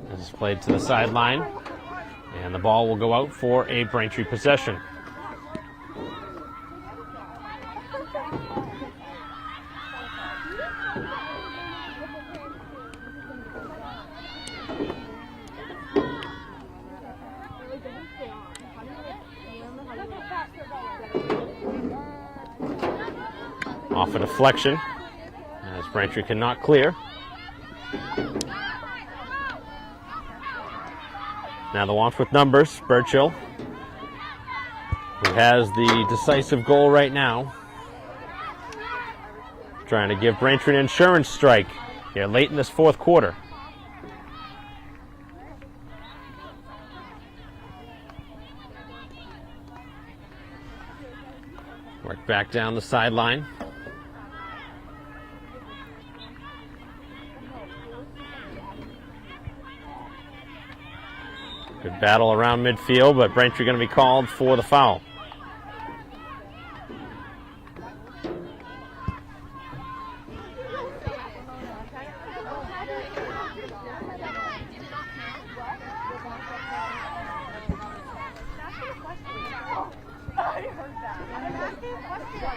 This is played to the sideline. And the ball will go out for a Braintree possession. Off a deflection, as Braintree cannot clear. Now the watch with numbers, Burchill, who has the decisive goal right now. Trying to give Braintree an insurance strike here late in this fourth quarter. Work back down the sideline. Good battle around midfield, but Braintree going to be called for the foul.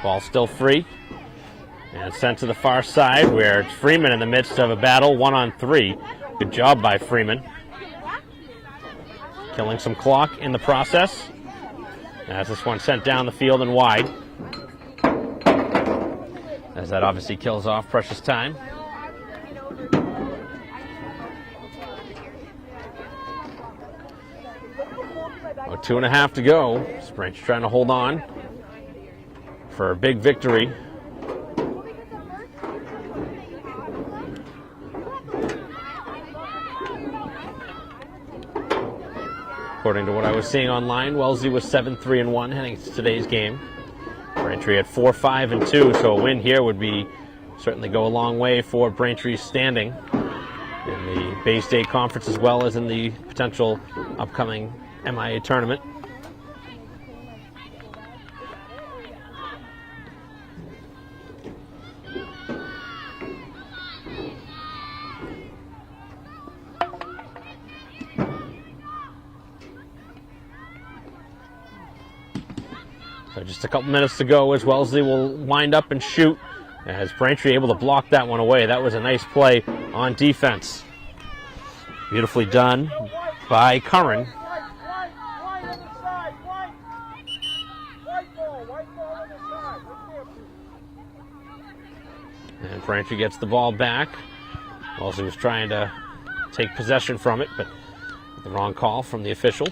Ball still free. And sent to the far side where it's Freeman in the midst of a battle, 1-on-3. Good job by Freeman. Killing some clock in the process. As this one sent down the field and wide. As that obviously kills off precious time. Oh, 2.5 to go. Braintree trying to hold on for a big victory. according to what I was seeing online, Wellesley was 7-3-1 heading into today's game. Braintree at 4-5-2, so a win here would be certainly go a long way for Braintree's standing in the Bay State Conference as well as in the potential upcoming MIA tournament. So just a couple minutes to go as Wellesley will wind up and shoot, as Braintree able to block that one away. That was a nice play on defense. Beautifully done by Curran. And Braintree gets the ball back. Wellesley was trying to take possession from it, but the wrong call from the official.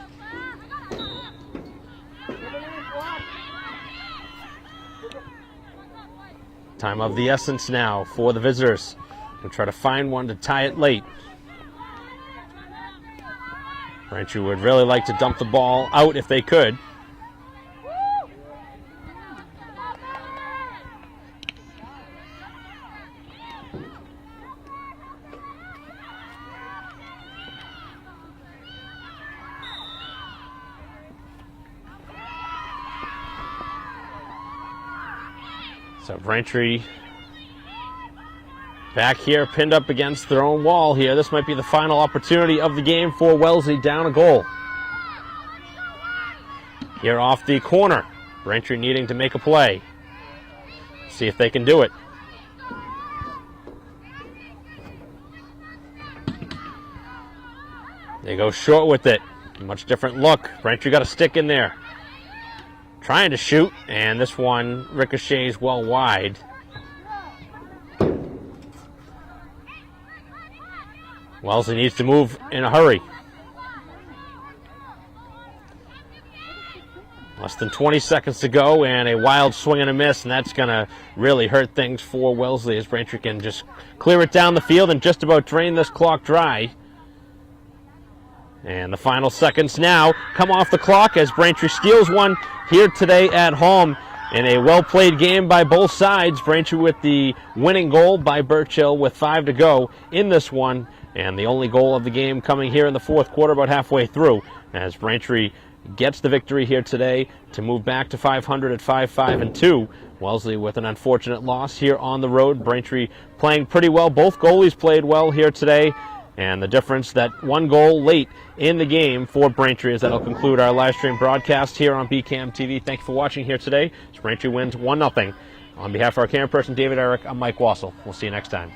Time of the essence now for the visitors. They'll try to find one to tie it late. Braintree would really like to dump the ball out if they could. So Braintree back here, pinned up against their own wall here. This might be the final opportunity of the game for Wellesley, down a goal. Here off the corner, Braintree needing to make a play. See if they can do it. They go short with it. Much different look. Braintree got a stick in there. Trying to shoot, and this one ricochets well wide. Wellesley needs to move in a hurry. Less than 20 seconds to go, and a wild swing and a miss, and that's going to really hurt things for Wellesley as Braintree can just clear it down the field and just about drain this clock dry. And the final seconds now come off the clock as Braintree steals one here today at home in a well-played game by both sides. Braintree with the winning goal by Burchill with 5 to go in this one. And the only goal of the game coming here in the fourth quarter, about halfway through, as Braintree gets the victory here today to move back to 500 at 5-5-2. Wellesley with an unfortunate loss here on the road. Braintree playing pretty well. Both goalies played well here today. And the difference, that one goal late in the game for Braintree, is that'll conclude our live stream broadcast here on BCAM TV. Thank you for watching here today. Braintree wins 1-0. On behalf of our camera person, David Eric, I'm Mike Wassel. We'll see you next time.